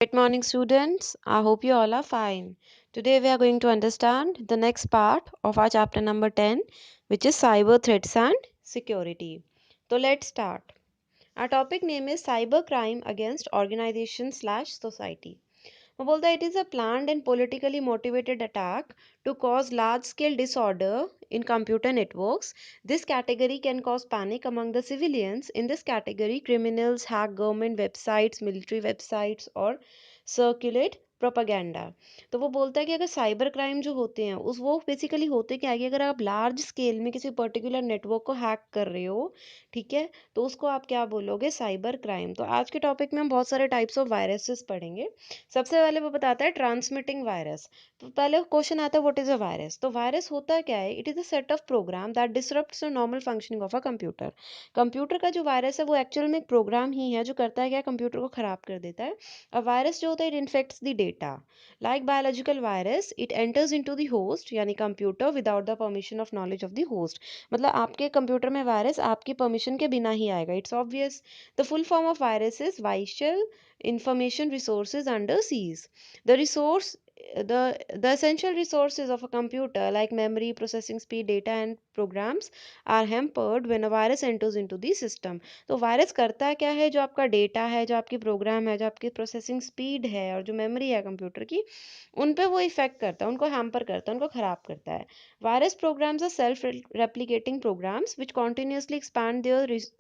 Good morning, students. I hope you all are fine. Today, we are going to understand the next part of our chapter number 10, which is cyber threats and security. So, let's start. Our topic name is cyber crime against organization slash society. वो बोलता है it is a planned and politically motivated attack to cause large scale disorder in computer networks. This category can cause panic among the civilians. In this category, criminals hack government websites, military websites और circulate propaganda. तो वो बोलता है कि अगर cyber crime जो होते हैं उस वो बेसिकली होते क्या है कि अगर आप लार्ज स्केल में किसी पर्टिकुलर नेटवर्क को हैक कर रहे हो, ठीक है, तो उसको आप क्या बोलोगे? Cyber crime. तो आज के टॉपिक में हम बहुत सारे टाइप्स ऑफ वायरसेस पढ़ेंगे। सबसे पहले वो बताता है ट्रांसमिटिंग वायरस। तो पहले क्वेश्चन आता है व्हाट इज अ वायरस। तो वायरस होता क्या है? It is a set of program that disrupts the normal functioning of a computer. Computer का जो वायरस है वो एक्चुअल में एक प्रोग्राम ही है जो करता है क्या? कंप्यूटर को खराब कर देता है। अ वायरस जो होता है it infects the data. Like biological virus it enters into the host यानी computer without the permission of knowledge of the host. मतलब आपके कंप्यूटर में वायरस आपकी परमिशन के बिना ही आएगा। It's obvious. The full form of virus is vital information resources under siege. The resource the the essential resources of a computer like memory, processing speed, data and programs are hampered when a virus enters into the system. तो virus करता क्या है? जो आपका data है, जो आपकी programme है, जो आपकी प्रोसेसिंग स्पीड है और जो मेमोरी है कंप्यूटर की, उन पे वो इफेक्ट करता है, उनको हैम्पर करता है, उनको खराब करता है। Virus programs are self replicating programs which continuously expand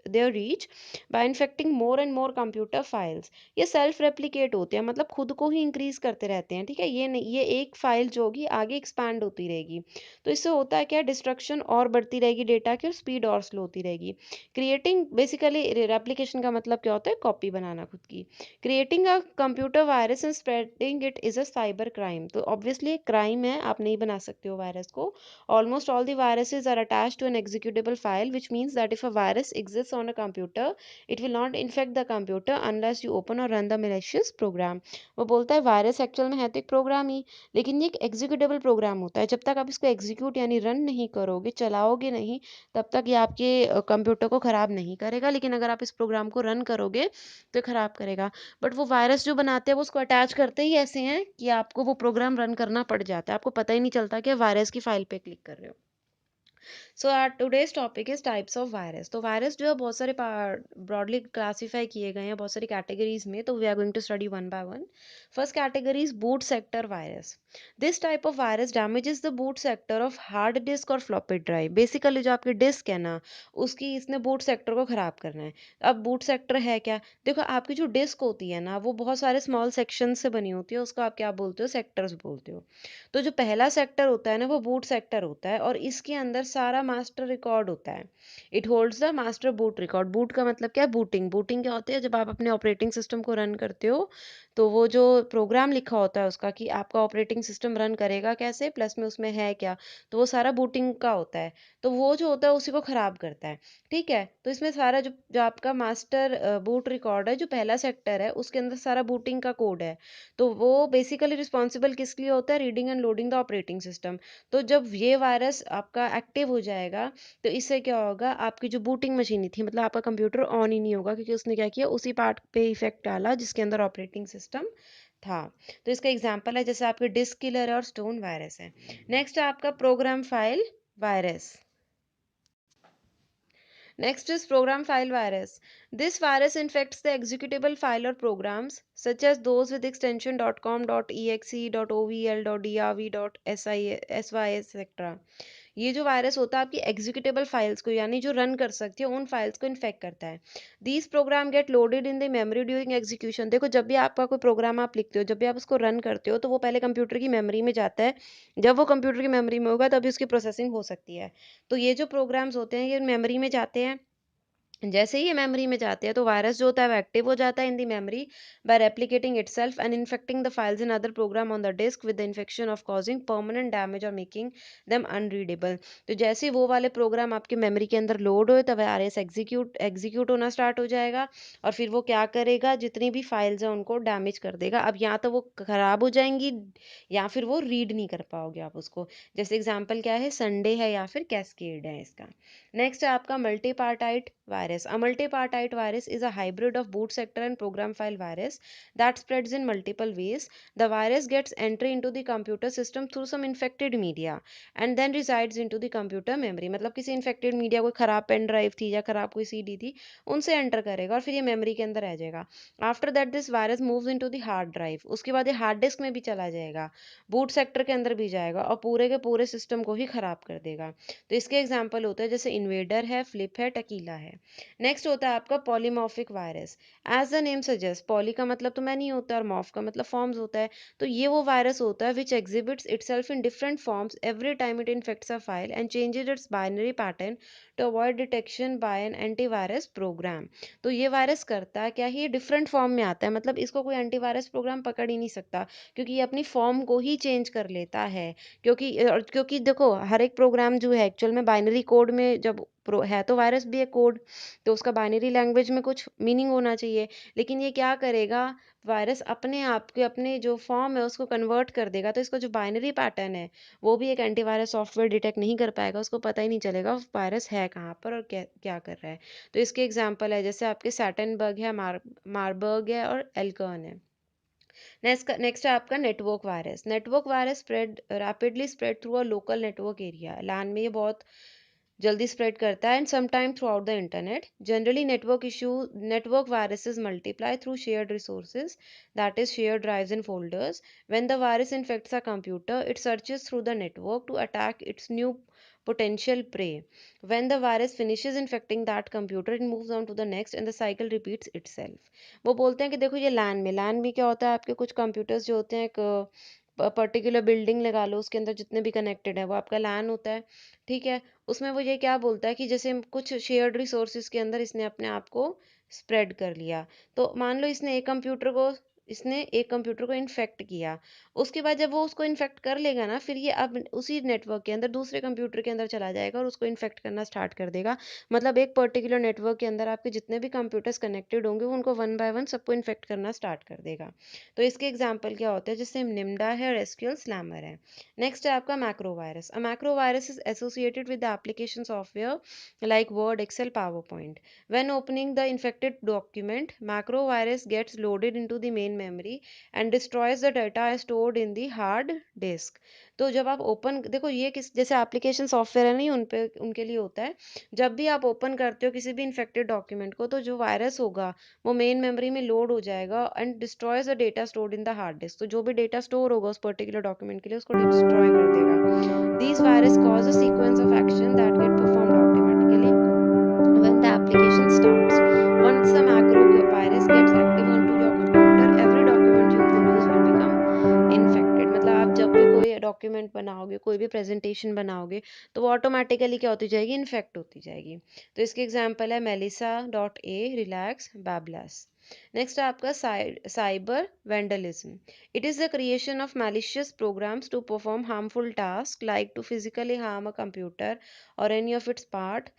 their reach by infecting more and more computer files. ये सेल्फ रेप्लिकेट होते हैं, मतलब खुद को ही इंक्रीज करते रहते हैं, ठीक है। ये नहीं, ये एक फाइल जो होगी आगे एक्सपैंड होती रहेगी। तो इससे होता है क्या? डिस्ट्रक्शन और बढ़ती रहेगी डेटा की और स्पीड और स्लो होती रहेगी। क्रिएटिंग बेसिकली रेप्लिकेशन का मतलब क्या होता है? कॉपी बनाना खुद की। Creating a computer virus and spreading it is a cyber crime. तो ऑब्वियसली एक क्राइम है, आप नहीं बना सकते हो वायरस को। Almost all the viruses are attached to an executable file, which means that if a virus exists on a computer, it will not infect the computer unless you open or run the malicious program. वो बोलता है virus actual में है तो एक programme ही, लेकिन ये एक एग्जीक्यूटेबल प्रोग्राम होता है। जब तक आप इसको एग्जीक्यूट यानी रन नहीं करोगे, चलाओगे नहीं, तब तक ये आपके कंप्यूटर को ख़राब नहीं करेगा। लेकिन अगर आप इस प्रोग्राम को रन करोगे तो ख़राब करेगा। बट वो वायरस जो बनाते हैं वो उसको अटैच करते ही ऐसे हैं कि आपको वो प्रोग्राम रन करना पड़ जाता है। आपको पता ही नहीं चलता कि वायरस की फाइल पे क्लिक कर रहे हो। So our today's topic is types of virus. तो वायरस जो है बहुत सारे ब्रॉडली क्लासीफाई किए गए हैं बहुत सारी कैटेगरीज में। तो we are going to study one by one. First category is boot sector virus. This type of virus damages the boot sector of hard disk और फ्लॉपी ड्राइव। बेसिकली जो आपकी डिस्क है ना, उसकी इसने बूट सेक्टर को खराब करना है। अब बूट सेक्टर है क्या? देखो, आपकी जो डिस्क होती है ना वो बहुत सारे स्मॉल सेक्शन से बनी होती है, उसको आप क्या बोलते हो? सेक्टर्स बोलते हो। तो जो पहला सेक्टर होता है ना वो बूट सेक्टर होता है और इसके अंदर सारा मास्टर रिकॉर्ड होता है। It holds the master boot record. Boot का मतलब क्या है? बूटिंग। बूटिंग क्या होती है? जब आप अपने ऑपरेटिंग सिस्टम को रन करते हो तो वो जो प्रोग्राम लिखा होता है उसका कि आपका ऑपरेटिंग सिस्टम रन करेगा कैसे, प्लस में उसमें है क्या, तो वो सारा बूटिंग का होता है। तो वो जो होता है उसी को खराब करता है, ठीक है। तो इसमें सारा जो जो आपका मास्टर बूट रिकॉर्ड है, जो पहला सेक्टर है, उसके अंदर सारा बूटिंग का कोड है। तो वो बेसिकली रिस्पॉन्सिबल किसके लिए होता है? Reading and loading the operating system. तो जब ये वायरस आपका एक्टिव हो जाएगा तो इससे क्या होगा? आपकी जो बूटिंग मशीन थी, मतलब आपका कंप्यूटर ऑन ही नहीं होगा, क्योंकि उसने क्या किया? उसी पार्ट पे इफेक्ट डाला जिसके अंदर ऑपरेटिंग सिस्टम था। तो इसका एग्जाम्पल है जैसे आपके डिस्क किलर है और स्टोन वायरस है। नेक्स्ट है आपका program file virus. Next is program file virus. This virus infects the executable file or programs such as those with extension .com, .exe, .ovel, .drv, .sys, etc. ये जो virus होता है आपकी executable files को यानी जो रन कर सकती है उन फाइल्स को इन्फेक्ट करता है। These program get loaded in the memory during execution. देखो, जब भी आपका कोई प्रोग्राम आप लिखते हो, जब भी आप उसको रन करते हो तो वो पहले कंप्यूटर की मेमोरी में जाता है। जब वो कंप्यूटर की मेमोरी में होगा तभी उसकी प्रोसेसिंग हो सकती है। तो ये जो प्रोग्राम्स होते हैं ये मेमोरी में जाते हैं। जैसे ही ये मेमोरी में जाते हैं तो वायरस जो होता है वो एक्टिव हो जाता है in the memory by replicating itself and infecting the files in other program on the disk with the infection of causing permanent damage और मेकिंग देम अनरीडेबल। तो जैसे ही वो वाले प्रोग्राम आपके मेमोरी के अंदर लोड हो तब वायरस एग्जीक्यूट होना स्टार्ट हो जाएगा और फिर वो क्या करेगा? जितनी भी फाइल्स हैं उनको डैमेज कर देगा। अब या तो वो खराब हो जाएंगी या फिर वो रीड नहीं कर पाओगे आप उसको। जैसे एग्जाम्पल क्या है? संडे है या फिर कैस्केड है इसका। नेक्स्ट है आपका multi virus. A multipartite virus is a hybrid of boot sector and program file virus that spreads in multiple ways. The virus gets entry into the computer system through some infected media and then resides into the computer memory. मतलब किसी infected media, कोई खराब pen drive थी या खराब कोई CD थी, उनसे एंटर करेगा और फिर ये मेमोरी के अंदर आ जाएगा. After that this virus moves into the hard drive. उसके बाद ये हार्ड डिस्क में भी चला जाएगा, बूट सेक्टर के अंदर भी जाएगा और पूरे के पूरे सिस्टम को ही खराब कर देगा. तो इसके एग्जाम्पल होते हैं जैसे इन्वेडर है, फ्लिप है, टकीला है. नेक्स्ट होता है आपका polymorphic virus. As the name suggest, poly का मतलब तो मैनी होता है और मॉर्फ का मतलब फॉर्म्स होता है. तो ये वो वायरस होता है which exhibits itself in different forms every time it infects a file and changes its binary pattern to avoid detection by an antivirus program. तो ये वायरस करता है क्या, ये डिफरेंट फॉर्म में आता है, मतलब इसको कोई एंटीवायरस प्रोग्राम पकड़ ही नहीं सकता क्योंकि ये अपनी फॉर्म को ही चेंज कर लेता है. क्योंकि देखो हर एक प्रोग्राम जो है एक्चुअल में बाइनरी कोड में जब है तो वायरस भी है कोड, तो उसका बाइनरी लैंग्वेज में कुछ मीनिंग होना चाहिए. लेकिन ये क्या करेगा, वायरस अपने आप के अपने जो फॉर्म है उसको कन्वर्ट कर देगा. तो इसका जो बाइनरी पैटर्न है वो भी एक एंटीवायरस सॉफ्टवेयर डिटेक्ट नहीं कर पाएगा, उसको पता ही नहीं चलेगा वायरस है कहाँ पर और क्या क्या कर रहा है. तो इसके एग्जाम्पल है जैसे आपके सैटनबर्ग है, मारबर्ग है और एल्कर्न है. नेक्स्ट है आपका network virus. Network virus rapidly spread through a local network area. LAN में ये बहुत जल्दी स्प्रेड करता है and sometime throughout the internet. Generally network viruses multiply through shared resources, that is shared drives and folders. When the virus infects a computer it searches through the network to attack its new potential prey. When the virus finishes infecting that computer, it moves on to the next and the cycle repeats itself. वो बोलते हैं कि देखो ये लैन में क्या होता है, आपके कुछ कंप्यूटर्स जो होते हैं एक पर्टिकुलर बिल्डिंग लगा लो, उसके अंदर जितने भी कनेक्टेड है वो आपका लैन होता है. ठीक है, उसमें वो ये क्या बोलता है कि जैसे कुछ शेयर्ड रिसोर्सेज के अंदर इसने अपने आप को स्प्रेड कर लिया. तो मान लो इसने एक कंप्यूटर को इन्फेक्ट किया. उसके बाद जब वो उसको इन्फेक्ट कर लेगा ना, फिर ये अब उसी नेटवर्क के अंदर दूसरे कंप्यूटर के अंदर चला जाएगा और उसको इन्फेक्ट करना स्टार्ट कर देगा. मतलब एक पर्टिकुलर नेटवर्क के अंदर आपके जितने भी कंप्यूटर्स कनेक्टेड होंगे वो उनको वन बाय वन सबको इन्फेक्ट करना स्टार्ट कर देगा. तो इसके एग्जाम्पल क्या होते हैं, जैसे निम्डा है और एसक्यूएल स्लैमर है. नेक्स्ट है आपका macro virus. A macro virus is associated with the application software like Word, Excel, PowerPoint. When opening the infected document, macrovirus gets loaded into the main memory and destroys the data stored in the hard disk. तो जब आप open देखो ये किस जैसे application software है नहीं, उन पे उनके लिए होता है. जब भी आप ओपन करते हो किसी भी इन्फेक्टेड डॉक्यूमेंट को, तो जो वायरस होगा वो मेन मेमोरी में लोड हो जाएगा and destroys the data stored in the hard disk. तो जो भी डेटा स्टोर होगा उस पर्टिकुलर डॉक्यूमेंट के लिए उसको डिस्ट्रॉय कर देगा. These viruses cause a sequence of action that get performed automatically when the application starts. Once the macro virus gets active onto your computer, every document you produce will become infected. मतलब आप जब भी कोई document बनाओगे, कोई भी presentation बनाओगे, तो वो ऑटोमेटिकली क्या होती जाएगी, इन्फेक्ट होती जाएगी. तो इसके एग्जांपल है Melissa dot A, relax, Bablas. Next है आपका cyber vandalism. It is the creation of malicious programs to perform harmful task like to physically harm a computer or any of its part,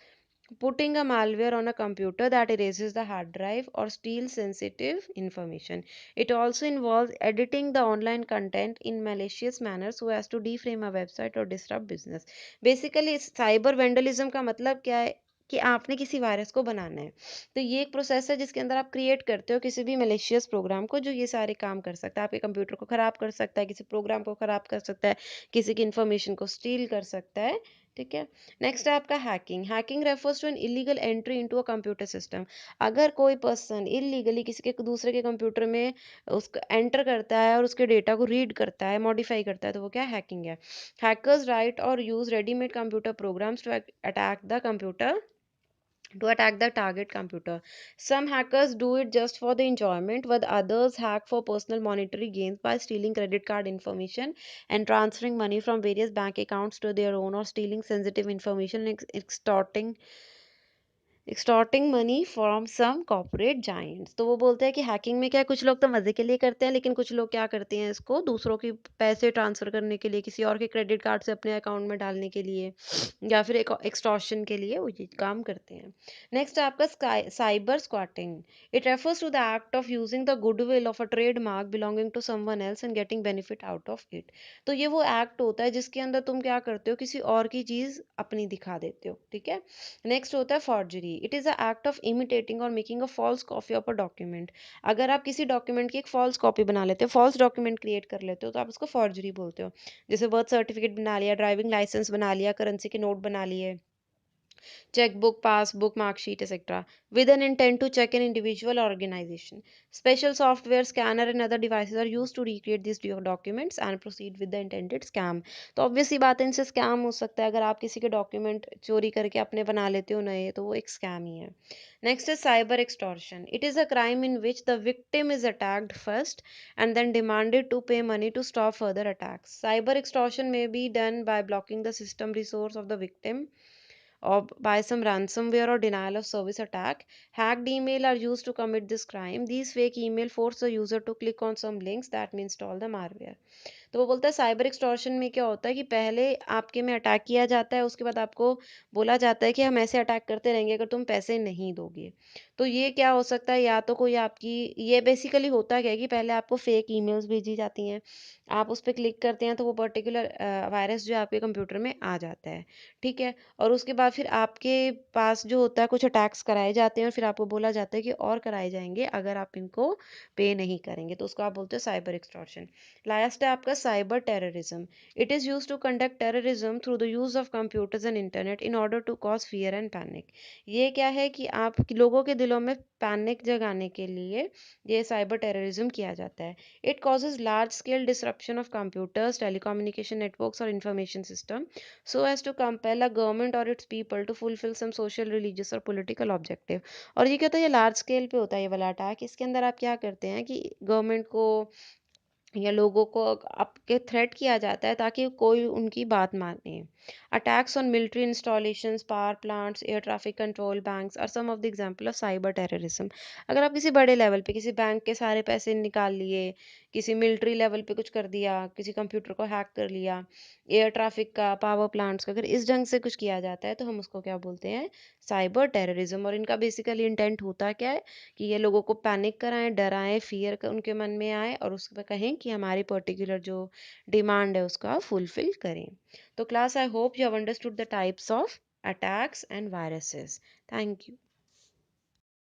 putting a malware on a computer that erases the hard drive or steals sensitive information. It also involves editing the online content in malicious manner so as to deframe a website or disrupt business. Basically, cyber vandalism का मतलब क्या है कि आपने किसी virus को बनाना है. तो ये एक प्रोसेस है जिसके अंदर आप क्रिएट करते हो किसी भी मलेशियस प्रोग्राम को जो ये सारे काम कर सकता है. आपके कंप्यूटर को खराब कर सकता है, किसी प्रोग्राम को खराब कर सकता है, किसी की इन्फॉर्मेशन को स्टील कर सकता है. ठीक है. नेक्स्ट है आपका hacking. Hacking refers to an illegal entry into a computer system. अगर कोई पर्सन इलीगली किसी के दूसरे के कंप्यूटर में उसको एंटर करता है और उसके डेटा को रीड करता है, मॉडिफाई करता है, तो वो क्या हैकिंग है. हैकर्स राइट और use readymade computer programs to attack the target computer. Some hackers do it just for the enjoyment, while others hack for personal monetary gains by stealing credit card information and transferring money from various bank accounts to their own, or stealing sensitive information and extorting money from some corporate giants. तो वो बोलते हैं कि hacking में क्या है, कुछ लोग तो मज़े के लिए करते हैं, लेकिन कुछ लोग क्या करते हैं, इसको दूसरों के पैसे ट्रांसफ़र करने के लिए, किसी और के क्रेडिट कार्ड से अपने अकाउंट में डालने के लिए या फिर एक एक्सटॉर्शन के लिए वो ये काम करते हैं. नेक्स्ट है आपका cybersquatting. It refers to the act of using the goodwill of a trademark belonging to someone else and getting benefit out of it. तो ये वो एक्ट होता है जिसके अंदर तुम क्या करते हो, किसी और की चीज़ अपनी दिखा देते हो. ठीक है. नेक्स्ट होता है forgery. Forgery, it is a act of imitating और making a false copy of a document. अगर आप किसी डॉक्यूमेंट की एक फॉल्स कॉपी बना लेते हो, फॉल्स डॉक्यूमेंट क्रिएट कर लेते हो, तो आप उसको फोर्जरी बोलते हो। जैसे बर्थ सर्टिफिकेट बना लिया, ड्राइविंग लाइसेंस बना लिया, करेंसी के नोट बना लिए, checkbook, passbook, mark sheet, etc., with an intent to check an individual or organization. Special software, scanner, and other devices are used to recreate these documents and proceed with the intended scam. तो obvious सी बात है, इनसे scam हो सकता है। अगर आप किसी के document चोरी करके अपने बना लेते हो नए, तो वो एक scam ही है। Next is cyber extortion. It is a crime in which the victim is attacked first and then demanded to pay money to stop further attacks. Cyber extortion may be done by blocking the system resource of the victim or by some ransomware or denial of service attack. Hacked email are used to commit this crime. These fake email force the user to click on some links that may install the malware. तो वो बोलता है cyber extortion में क्या होता है कि पहले आपके में अटैक किया जाता है, उसके बाद आपको बोला जाता है कि हम ऐसे अटैक करते रहेंगे अगर तुम पैसे नहीं दोगे। तो ये क्या हो सकता है, या तो कोई आपकी, ये बेसिकली होता क्या है कि पहले आपको फेक ईमेल्स भेजी जाती हैं, आप उस पर क्लिक करते हैं तो वो पर्टिकुलर वायरस जो है आपके कंप्यूटर में आ जाता है। ठीक है, और उसके बाद फिर आपके पास जो होता है कुछ अटैक्स कराए जाते हैं और फिर आपको बोला जाता है कि और कराए जाएंगे अगर आप इनको पे नहीं करेंगे, तो उसको आप बोलते हो साइबर एक्सटॉर्शन। लास्ट है आपका cyber terrorism. It is use to conduct terrorism through the use of computers and internet in order to cause fear and panic. ये क्या है कि आप लोगों के दिलों में पैनिक जगाने के लिए ये साइबर टेररिज्म किया जाता है। It causes large scale disruption of computers, telecommunication networks और information system so as to compel a government or its people to fulfill some social, religious or political objective। और ये क्या होता है, ये लार्ज स्केल पे होता है ये वाला अटैक। इसके अंदर आप क्या करते हैं कि गवर्नमेंट को या लोगों को आपके थ्रेट किया जाता है ताकि कोई उनकी बात माने। Attacks on military installations, power plants, air traffic control, banks are some of the example of cyber terrorism. अगर आप किसी बड़े लेवल पे किसी बैंक के सारे पैसे निकाल लिए, किसी मिलिट्री लेवल पे कुछ कर दिया, किसी कंप्यूटर को हैक कर लिया, एयर ट्रैफिक का, पावर प्लांट्स का, अगर इस ढंग से कुछ किया जाता है तो हम उसको क्या बोलते हैं, साइबर टेररिज्म। और इनका बेसिकली इंटेंट होता क्या है कि ये लोगों को पैनिक कराएं, डराएं, फियर उनके मन में आए और उस पर कहें कि हमारी पर्टिकुलर जो डिमांड है उसका फुलफिल करें। तो class, I hope you have understood the types of attacks and viruses. Thank you.